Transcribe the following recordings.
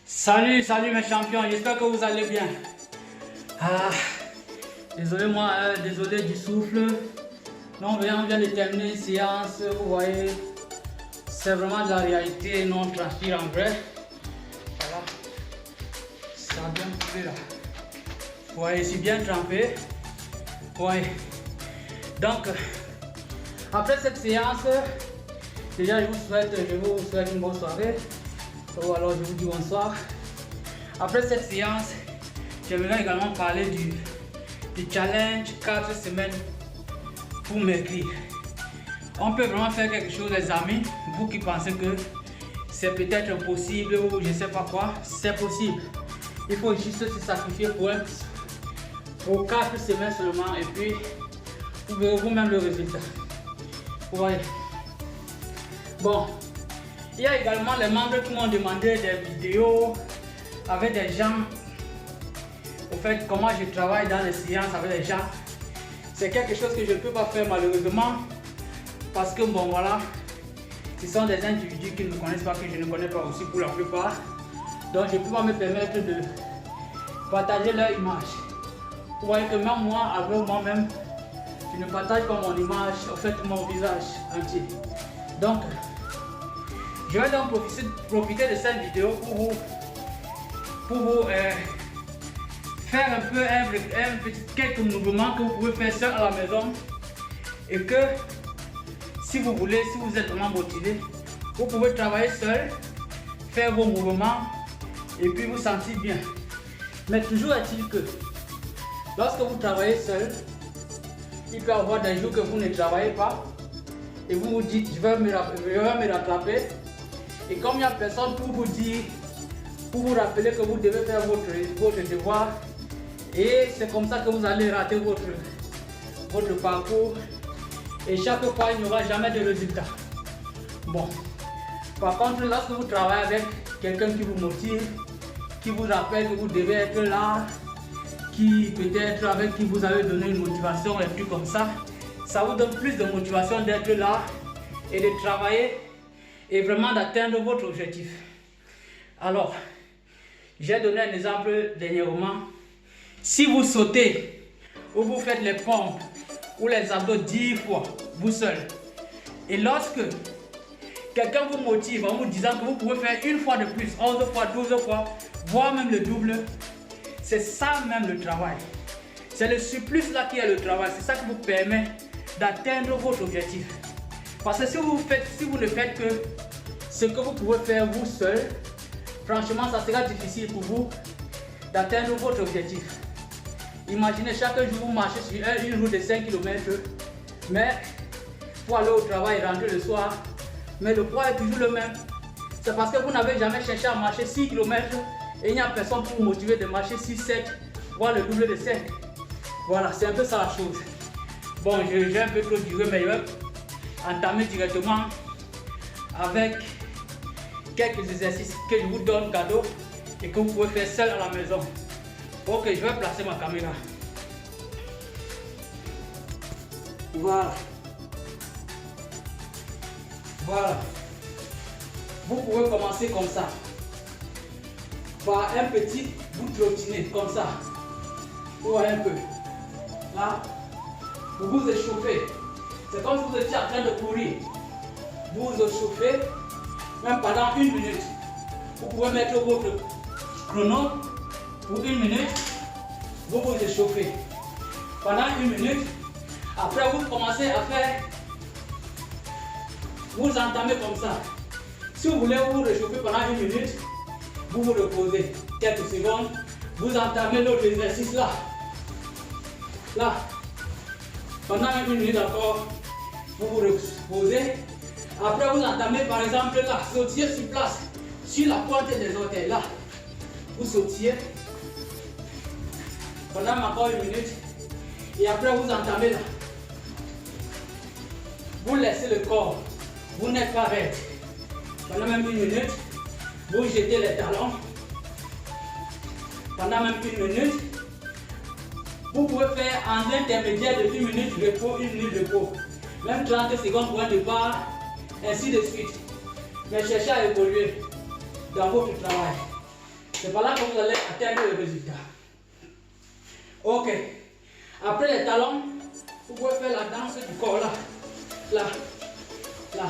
Salut mes champions, j'espère que vous allez bien. Désolé désolé du souffle. Non, on vient de terminer une séance, vous voyez, c'est vraiment de la réalité, non transpire en vrai. Voilà, ça a bien coulé là. Vous voyez, c'est bien trempé. Vous voyez. Donc, après cette séance, déjà je vous souhaite une bonne soirée. Ou alors je vous dis bonsoir. Après cette séance, j'aimerais également parler du challenge 4 semaines pour maigrir. On peut vraiment faire quelque chose, les amis. Vous qui pensez que c'est peut-être impossible ou je ne sais pas quoi, c'est possible. Il faut juste se sacrifier pour 4 semaines seulement et puis vous verrez vous-même le résultat. Vous voyez. Bon. Il y a également les membres qui m'ont demandé des vidéos avec des gens. Au fait, comment je travaille dans les séances avec les gens. C'est quelque chose que je ne peux pas faire malheureusement. Parce que bon voilà, ce sont des individus qui ne me connaissent pas, que je ne connais pas aussi pour la plupart. Donc je ne peux pas me permettre de partager leur image. Vous voyez que même moi, avec moi-même, je ne partage pas mon image, en fait mon visage entier. Donc, je vais donc profiter de cette vidéo pour vous faire un peu quelques mouvements que vous pouvez faire seul à la maison et que si vous voulez, si vous êtes vraiment motivé, vous pouvez travailler seul, faire vos mouvements et puis vous sentir bien. Mais toujours est-il que lorsque vous travaillez seul, il peut y avoir des jours que vous ne travaillez pas et vous vous dites je vais me rattraper. Et comme il n'y a personne pour vous dire, pour vous rappeler que vous devez faire votre devoir, et c'est comme ça que vous allez rater votre parcours. Et chaque fois, il n'y aura jamais de résultat. Bon. Par contre, lorsque vous travaillez avec quelqu'un qui vous motive, qui vous rappelle que vous devez être là, qui peut-être avec qui vous avez donné une motivation et tout comme ça, ça vous donne plus de motivation d'être là et de travailler et vraiment d'atteindre votre objectif. Alors, j'ai donné un exemple dernièrement. Si vous sautez ou vous faites les pompes ou les abdos 10 fois, vous seul, et lorsque quelqu'un vous motive en vous disant que vous pouvez faire une fois de plus, 11 fois, 12 fois, voire même le double, c'est ça même le travail. C'est le surplus là qui est le travail. C'est ça qui vous permet d'atteindre votre objectif. Parce que si vous ne faites que ce que vous pouvez faire vous seul, franchement, ça sera difficile pour vous d'atteindre votre objectif. Imaginez chaque jour vous marchez sur une route de 5 km, mais pour aller au travail et rentrer le soir, mais le poids est toujours le même. C'est parce que vous n'avez jamais cherché à marcher 6 km et il n'y a personne pour vous motiver de marcher 6, 7, voire le double de 5. Voilà, c'est un peu ça la chose. Bon, j'ai un peu trop duré, mais je vais entamer directement avec quelques exercices que je vous donne cadeau et que vous pouvez faire seul à la maison. Ok, je vais placer ma caméra. Voilà. Voilà. Vous pouvez commencer comme ça. Par un petit bout trottiner, comme ça. Vous voyez un peu. Là, vous vous échauffez. C'est comme si vous étiez en train de courir. Vous vous échauffez, même pendant 1 minute. Vous pouvez mettre votre chrono pour 1 minute. Vous vous échauffez. Pendant 1 minute, après vous commencez à faire, vous entamez comme ça. Si vous voulez vous réchauffer pendant 1 minute, vous vous reposez quelques secondes. Vous entamez l'autre exercice là. Là. Pendant 1 minute encore, vous vous reposez. Après, vous entamez par exemple là, sautiller sur place, sur la pointe des orteils là. Vous sautillez pendant encore 1 minute et après vous entamez là. Vous laissez le corps, vous n'êtes pas raide. Pendant même 1 minute, vous jetez les talons. Pendant même 1 minute, vous pouvez faire en intermédiaire de 1 minute repos, 1 minute repos. Même 30 secondes pour un départ. Ainsi de suite. Mais cherchez à évoluer dans votre travail. C'est par là que vous allez atteindre le résultat. Ok. Après les talons, vous pouvez faire la danse du corps là. Là. Là.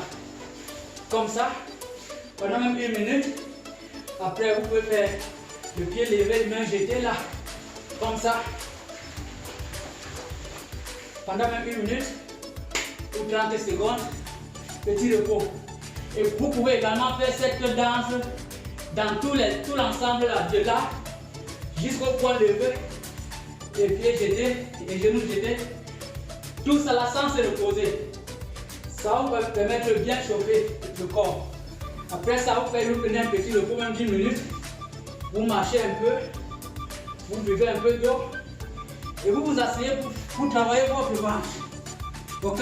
Comme ça. Pendant même 1 minute. Après, vous pouvez faire le pied levé, les mains jetées là. Comme ça. Pendant même 1 minute. Ou 30 secondes. Petit repos. Et vous pouvez également faire cette danse dans tout l'ensemble de là. Jusqu'au point levé. Les pieds jetés, les genoux jetés. Tout ça là sans se reposer. Ça vous permettre de bien chauffer le corps. Après ça, vous prenez un petit repos, même 10 minutes. Vous marchez un peu. Vous buvez un peu d'eau. Et vous vous asseyez pour travailler votre ventre. Ok?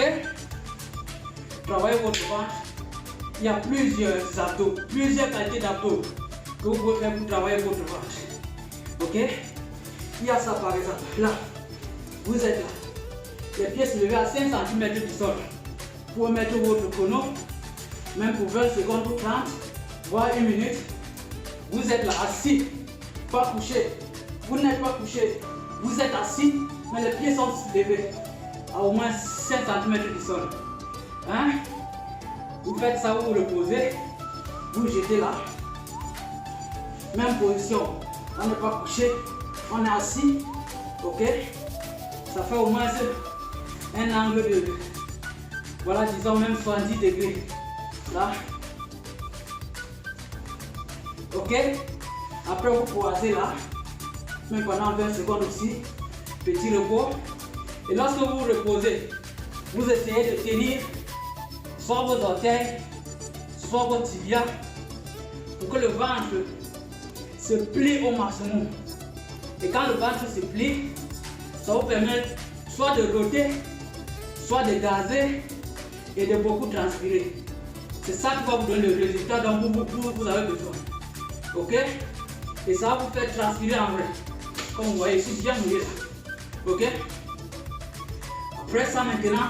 Travaillez votre ventre. Il y a plusieurs abdos, plusieurs qualités d'abdos que vous pouvez faire pour travailler votre ventre. Ok? Il y a ça par exemple. Là. Vous êtes là. Les pieds se levés à 5 cm du sol. Vous pouvez mettre votre chrono, même pour 20 secondes ou 30, voire 1 minute. Vous êtes là, assis, pas couché. Vous n'êtes pas couché. Vous êtes assis, mais les pieds sont levés à au moins 5 cm du sol. Hein? Vous faites ça, vous vous reposez, vous jetez là. Même position. On n'est pas couché, on est assis. Ok? Ça fait au moins un angle de, voilà, disons même 70 degrés. Là. Ok? Après, vous croisez là. Même pendant 20 secondes aussi. Petit repos. Et lorsque vous vous reposez, vous essayez de tenir soit vos orteils, soit vos tibias, pour que le ventre se plie au maximum. Et quand le ventre se plie, ça vous permet soit de roter, soit de gazer et de beaucoup transpirer. C'est ça qui va vous donner le résultat dont vous avez besoin. Ok? Et ça va vous faire transpirer en vrai. Comme vous voyez ici, bien mouillé là. Ok? Après ça maintenant,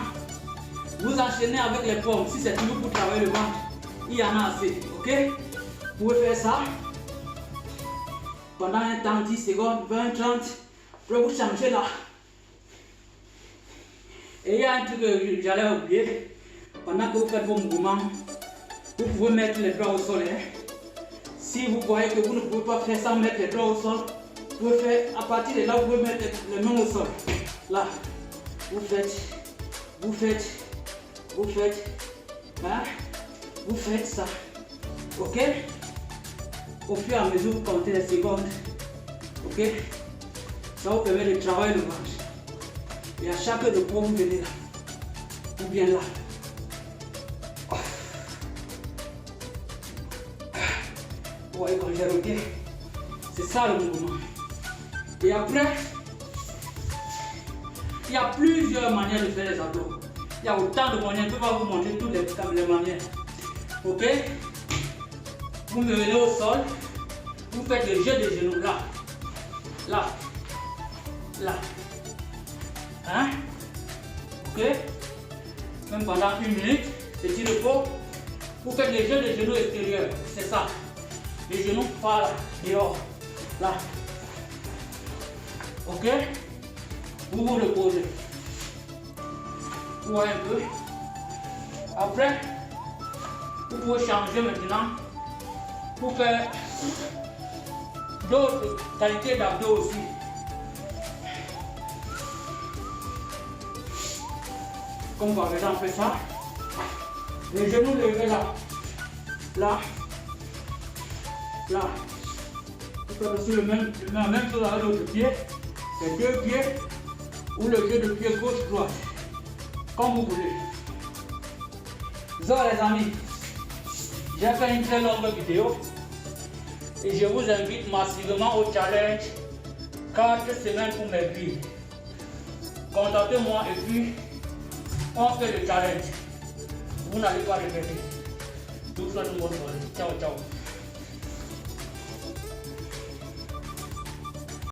vous enchaînez avec les pommes. Si c'est toujours pour travailler le ventre, il y en a assez. Ok? Vous pouvez faire ça pendant un temps, 10 secondes, 20, 30. Après vous changez là. Et il y a un truc que j'allais oublier. Pendant que vous faites vos mouvements, vous pouvez mettre les bras au sol. Hein? Si vous voyez que vous ne pouvez pas faire sans mettre les bras au sol, vous pouvez faire, à partir de là, vous pouvez mettre les mains au sol. Là, vous faites, hein? Vous faites ça. Ok? Au fur et à mesure, vous comptez les secondes. Ok? Ça vous permet de travailler le ventre. Et à chaque repos, vous venez là. Ou bien là. Vous voyez quand j'ai roté. C'est ça le mouvement. Et après, il y a plusieurs manières de faire les abdos. Il y a autant de manières. Je ne peux pas vous montrer toutes les manières. Ok? Vous me venez au sol. Vous faites le jeu des genoux là. Là. Là. Hein? Ok? Même pendant 1 minute, petit repos. Vous faites le jeu des genoux extérieurs. C'est ça. Les genoux par là, dehors. Là. Ok? Vous vous reposez. Vous voyez un peu. Après, vous pouvez changer maintenant pour faire d'autres qualités d'abdos aussi. Comme par exemple ça. Les genoux levés là. Là. Là. Vous faites aussi la même chose avec l'autre pied. Les 2 pieds ou le jeu de pied gauche-droite. Comme vous voulez. Donc les amis, j'ai fait une très longue vidéo et je vous invite massivement au challenge 4 semaines pour maigrir. Contactez-moi et puis on fait le challenge. Vous n'allez pas regretter. Tout ça, nous bonne soirée. Ciao, ciao.